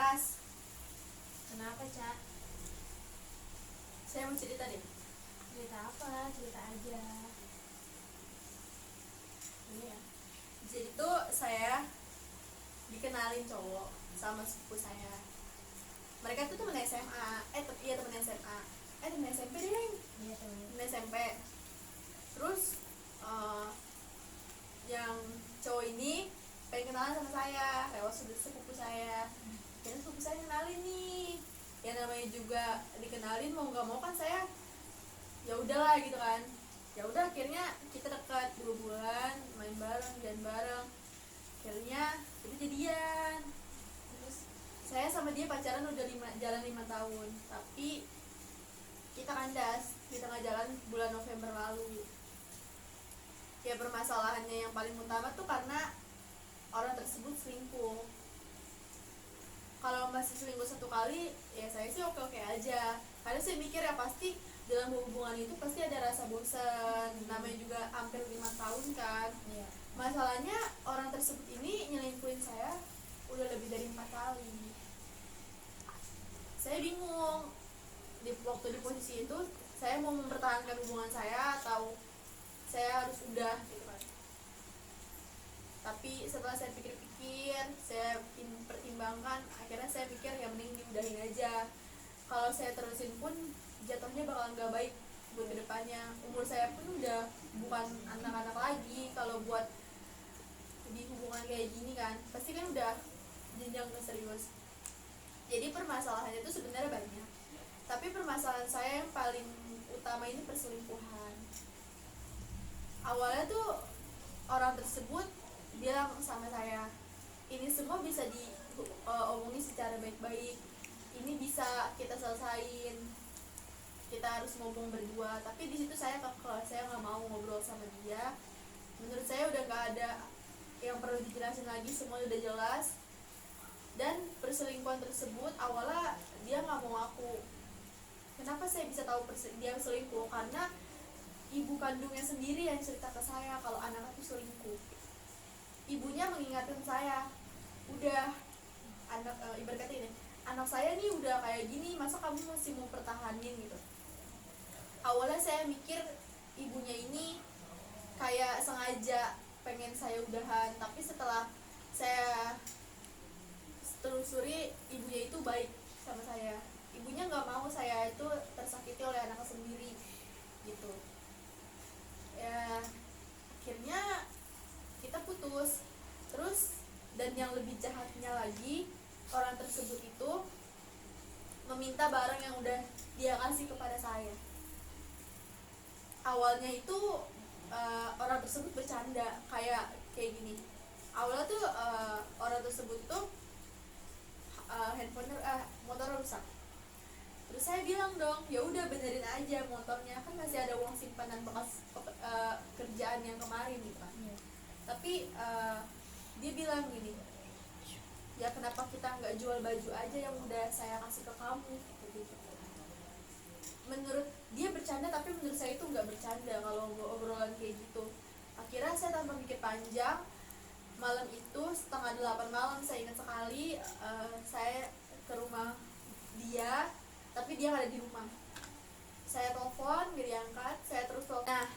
kelas. Kenapa, Cak? Saya mau cerita deh. Cerita apa? Cerita aja. Ini ya. Jadi tuh saya dikenalin cowok sama sepupu saya. Mereka tuh temen SMA. Temen SMA. Temen SMP deh. Iya, temen. Temen SMP. Terus yang cowok ini pengen kenalan sama saya lewat sepupu saya. Dan sepupu saya kenalin nih. Ya namanya juga dikenalin, mau nggak mau kan saya ya udahlah gitu kan. Ya udah, akhirnya kita dekat 2 bulan, main bareng, jalan bareng. Akhirnya kita jadian. Terus saya sama dia pacaran udah jalan 5 tahun, tapi kita kandas di tengah jalan bulan November lalu. Ya permasalahannya yang paling utama tuh karena orang tersebut selingkuh. Kalau masih selingkuh 1 kali, ya saya sih oke-oke aja. Karena saya mikir ya pasti dalam hubungan itu pasti ada rasa bosan. Namanya juga hampir 5 tahun kan. Iya. Masalahnya orang tersebut ini nyelingkuhin saya udah lebih dari 4 kali. Saya bingung. Waktu di posisi itu, saya mau mempertahankan hubungan saya atau saya harus udah gitu kan. Tapi setelah saya pikir-pikir, saya pertimbangkan, akhirnya saya pikir ya mending diudahin aja. Kalau saya terusin pun jatuhnya bakalan gak baik buat kedepannya. Umur saya pun udah bukan anak-anak lagi. Kalau buat di hubungan kayak gini kan, pasti kan udah jenjang ke serius. Jadi permasalahannya itu sebenarnya banyak, tapi permasalahan saya yang paling utama ini perselingkuhan. Awalnya tuh orang tersebut bilang sama saya, ini semua bisa diomongin secara baik-baik, ini bisa kita selesain, kita harus ngomong berdua. Tapi di situ saya kekeh, saya nggak mau ngobrol sama dia. Menurut saya udah nggak ada yang perlu dijelasin lagi, semua udah jelas. Dan perselingkuhan tersebut awalnya dia nggak mau ngaku. Kenapa saya bisa tahu dia selingkuh? Karena ibu kandungnya sendiri yang cerita ke saya kalau anaknya itu selingkuh. Ibunya mengingatkan saya, udah ibarat kata ini, anak saya nih udah kayak gini, masa kamu masih mau pertahanin gitu. Awalnya saya mikir ibunya ini kayak sengaja pengen saya udahan, tapi setelah saya telusuri, ibunya itu baik sama saya. Ibunya nggak mau saya itu tersakiti oleh anaknya sendiri gitu. Ya akhirnya kita putus. Terus dan yang lebih jahatnya lagi, orang tersebut itu meminta barang yang udah dia kasih kepada saya. Awalnya itu orang tersebut bercanda kayak gini. Awalnya tuh orang tersebut tuh motor rusak. Terus saya bilang dong, ya udah benerin aja motornya, kan masih ada uang simpanan bekas kerjaan yang kemarin gitu kan. Tapi dia bilang gini, ya kenapa kita nggak jual baju aja yang udah saya kasih ke kamu gitu. Menurut dia bercanda, tapi menurut saya itu nggak bercanda kalau obrolan kayak gitu. Akhirnya saya tanpa mikir panjang, malam itu setengah 8 malam, saya ingat sekali, saya ke rumah dia, tapi dia nggak ada di rumah. Saya telepon, nggak diangkat, saya terus telepon. Nah,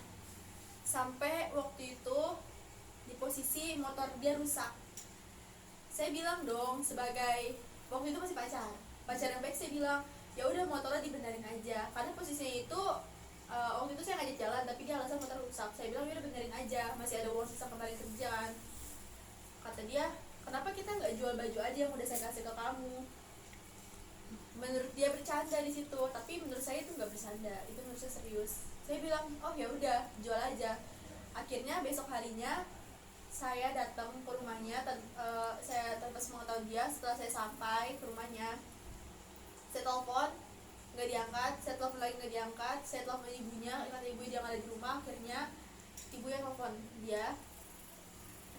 sampai waktu itu di posisi motor dia rusak. Saya bilang dong, sebagai waktu itu masih pacar yang baik, saya bilang ya udah motornya dibenerin aja, karena posisinya itu waktu itu saya ngajak jalan, tapi dia alasan motor rusak. Saya bilang ya udah benerin aja, masih ada uang sisa kemarin kerjaan. Kata dia, kenapa kita nggak jual baju aja yang udah saya kasih ke kamu? Menurut dia bercanda di situ, tapi menurut saya itu nggak bercanda, itu menurut saya serius. Saya bilang, oh ya udah, jual aja. Akhirnya besok harinya saya datang ke rumahnya, saya tanpa sepengetahuan dia. Setelah saya sampai ke rumahnya, saya telepon, nggak diangkat. Saya telepon lagi, nggak diangkat. Saya telepon ibunya, kata ibu dia nggak ada di rumah. Akhirnya ibu yang telepon dia,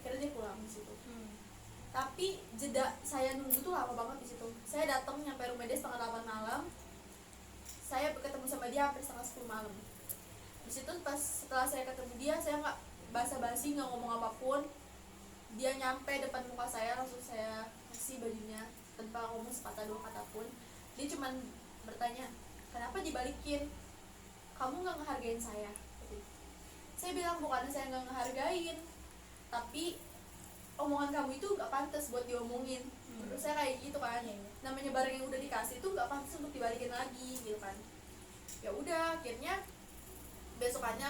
akhirnya dia pulang di situ. Tapi jeda saya nunggu tuh lama banget di situ. Saya datang nyampe rumah dia setengah 8 malam. Saya ketemu sama dia hampir setengah 10 malam. Di situ pas setelah saya ketemu dia, saya nggak basa-basi, nggak ngomong apapun. Dia nyampe depan muka saya, langsung saya kasih bajunya. tanpa ngomong sepatah dua kata pun. Dia cuman bertanya, kenapa dibalikin, kamu nggak ngehargain saya. Saya bilang bukannya saya nggak ngehargain, tapi omongan kamu itu nggak pantas buat diomongin. Terus saya kayak gitu kan, namanya barang yang udah dikasih tuh nggak pantas untuk dibalikin lagi gitu kan. Ya udah, akhirnya besokannya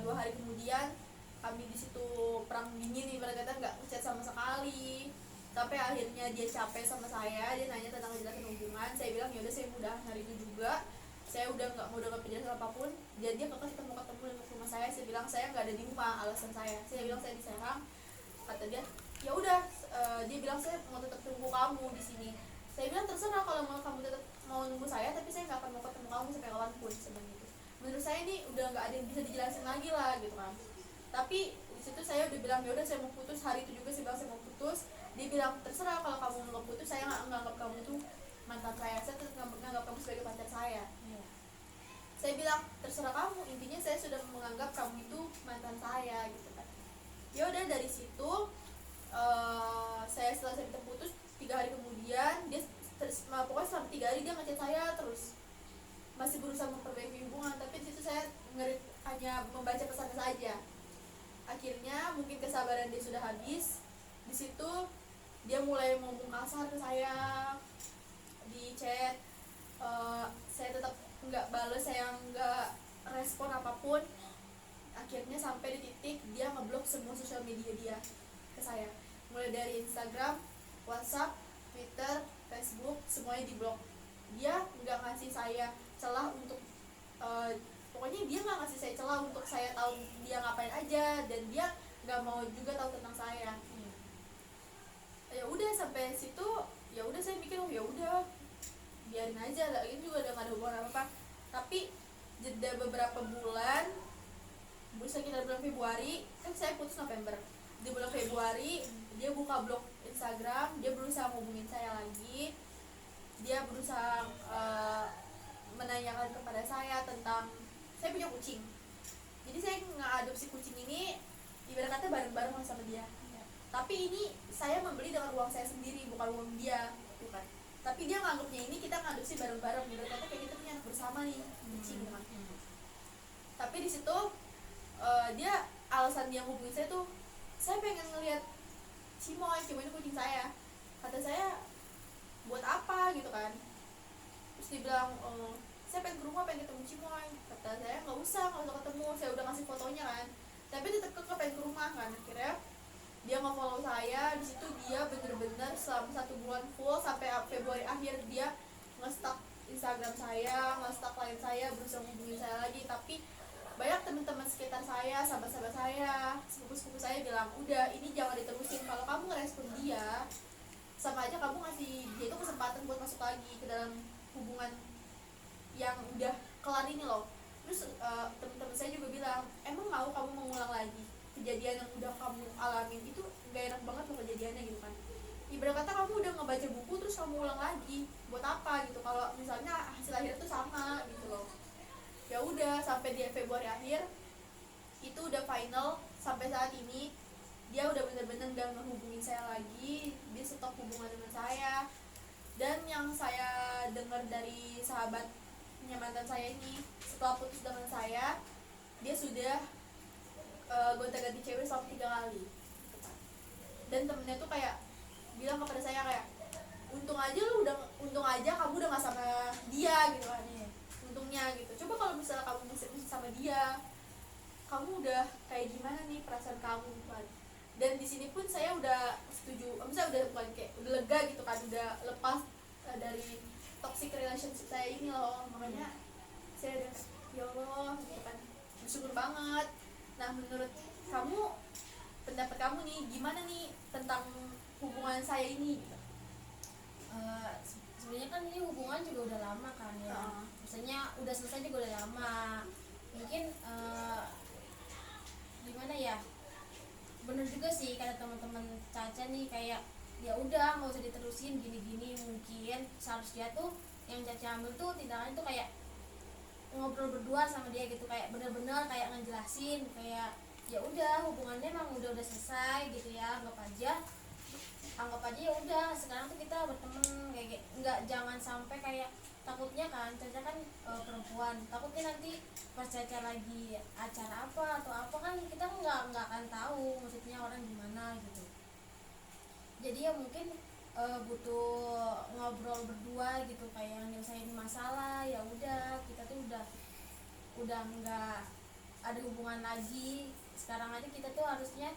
2 hari kemudian kami di situ perang dingin, ibarat kata nggak ngechat sama sekali. Sampai akhirnya dia capek sama saya, dia nanya tentang kejelasan hubungan. Saya bilang ya udah, saya mudah hari itu juga, saya udah nggak mau dengar penjelasan apapun. Dia kekeh ketemu dan ke rumah saya. Saya bilang saya nggak ada di rumah, alasan saya bilang saya di Serang. Kata dia ya udah, dia bilang saya mau tetap tunggu kamu di sini. Saya bilang terserah, kalau mau kamu tetap mau nunggu saya, tapi saya nggak akan mau ketemu kamu sampai kapanpun. Sebenarnya gitu, menurut saya ini udah nggak ada yang bisa dijelasin lagi lah gitu kan. Tapi di situ saya udah bilang ya udah, saya mau putus. Hari itu juga saya bilang saya mau putus. Dia bilang terserah, kalau kamu nggak putus, saya nggak nganggap kamu itu mantan saya tetap nganggap kamu sebagai pacar saya. Saya bilang terserah kamu, intinya saya sudah menganggap kamu itu mantan saya gitu kan. Ya udah, dari situ saya setelah saya minta putus 3 hari kemudian dia pokoknya selama 3 hari dia ngechat saya terus, masih berusaha memperbaiki hubungan. Tapi di situ saya hanya membaca pesannya saja. Akhirnya mungkin kesabaran dia sudah habis. Di situ dia mulai ngomong kasar ke saya di chat. Saya tetap nggak bales, saya nggak respon apapun. Akhirnya sampai di titik dia ngeblok semua sosial media dia ke saya, mulai dari Instagram, WhatsApp, Twitter, Facebook, semuanya diblok. Dia nggak ngasih saya celah untuk pokoknya dia nggak ngasih saya celah untuk saya tahu dia ngapain aja, dan dia nggak mau juga tahu tentang saya. Ya udah, sampai situ ya udah, saya mikir oh ya udah biarin aja lah, ini juga udah gak ada hubungan apa-apa. Tapi jeda beberapa bulan, sekitar bulan Februari, kan saya putus November. Di bulan Februari dia buka blog Instagram, dia berusaha ngomongin saya lagi. Dia berusaha menanyakan kepada saya tentang, saya punya kucing, jadi saya ngadopsi kucing ini ibarat kata bareng-bareng sama dia. Tapi ini saya membeli dengan uang saya sendiri, bukan uang dia, bukan. Tapi dia nganggapnya ini kita ngadopsi bareng-bareng, ibarat kata kayak kita punya anak bersama nih, kucing gitu kan. Tapi di situ dia alasan dia hubungi saya tuh, saya pengen ngelihat Cimoy ini kucing saya. Kata saya buat apa gitu kan. Terus dia bilang saya pengen ke rumah, pengen ketemu Cimoy. Kata saya nggak usah ketemu, saya udah ngasih fotonya kan. Tapi tetap kekeh pengen ke rumah kan. Akhirnya dia nge-follow saya. Di situ dia bener-bener selama 1 bulan full sampai Februari akhir dia nge-stalk Instagram saya, nge-stalk line saya, berusaha hubungin saya lagi. Tapi banyak teman-teman sekitar saya, sahabat-sahabat saya, sepupu-sepupu saya bilang udah, ini jangan diterusin. Kalau kamu ngerespon dia, sama aja kamu ngasih dia itu kesempatan buat masuk lagi ke dalam hubungan yang udah kelar ini loh. Terus teman-teman saya juga bilang, emang mau kamu mengulang lagi kejadian yang udah kamu alamin? Itu gak enak banget loh kejadiannya gitu kan. Ibarat kata kamu udah ngebaca buku terus kamu ulang lagi, buat apa gitu, kalau misalnya hasil akhir itu sama gitu loh. Ya udah, sampai di Februari akhir itu udah final. Sampai saat ini dia udah bener-bener gak ngehubungin saya lagi, dia stop hubungan dengan saya. Dan yang saya dengar dari sahabatnya mantan saya ini, setelah putus dengan saya, dia sudah gonta-ganti cewek selama 3 kali gitu kan. Dan temennya tuh kayak bilang kepada saya kayak, untung aja kamu udah gak sama dia gitu kan. Untungnya gitu, coba kalau misalnya kamu masih sama dia, kamu udah kayak gimana nih perasaan kamu kan. Dan di sini pun saya udah setuju, misalnya udah bukan kayak udah lega gitu kan, udah lepas dari toxic relationship saya ini loh. Makanya saya udah ya Allah gitu kan, bersyukur banget. Nah, menurut kamu, pendapat kamu nih gimana nih tentang hubungan saya ini gitu? Sebenarnya kan ini hubungan juga udah lama kan ya. Maksudnya udah selesai juga udah lama. Mungkin gimana ya? Bener juga sih kata teman-teman Caca nih, kayak ya udah nggak usah diterusin gini-gini. Mungkin seharusnya tuh yang Caca ambil tuh tindakan itu kayak ngobrol berdua sama dia gitu, kayak bener-bener kayak ngejelasin kayak ya udah hubungannya emang udah selesai gitu ya, anggap aja anggap aja ya udah sekarang tuh kita berteman kayak nggak, jangan sampai kayak takutnya kan Caca kan perempuan, takutnya nanti pas Caca lagi acara apa atau apa kan kita nggak akan tahu maksudnya orang gimana gitu. Jadi ya mungkin butuh ngobrol berdua gitu kayak nyelesain masalah, ya udah kita tuh udah nggak ada hubungan lagi, sekarang aja kita tuh harusnya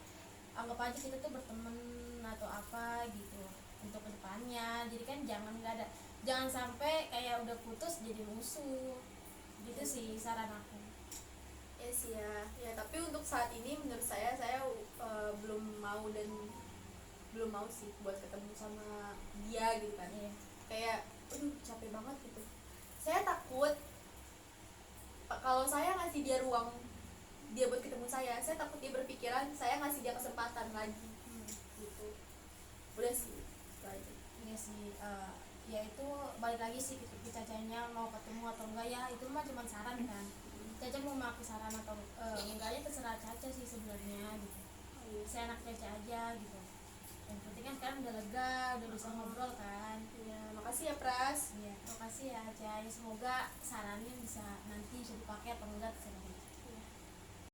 anggap aja kita tuh berteman atau apa gitu untuk kedepannya. Jadi kan jangan sampai kayak udah putus jadi musuh gitu sih saran aku. Ya sih ya tapi untuk saat ini menurut saya belum mau sih buat ketemu sama dia gitu kan. Iya. Kayak aduh capek banget gitu, saya takut kalau saya ngasih dia ruang dia buat ketemu saya takut dia berpikiran saya ngasih dia kesempatan lagi gitu. Udah sih itu aja. Iya sih, ya itu balik lagi sih ke Cacanya mau ketemu atau enggak ya, itu mah cuma saran kan. Caca mau pakai saran atau enggaknya terserah Caca sih sebenarnya gitu. Saya anak Caca aja gitu. Yang penting kan sekarang udah lega, udah bisa ngobrol kan. Ya, makasih ya Pras. Iya, makasih ya Caca. Semoga sarannya bisa nanti bisa dipakai atau enggak terserah.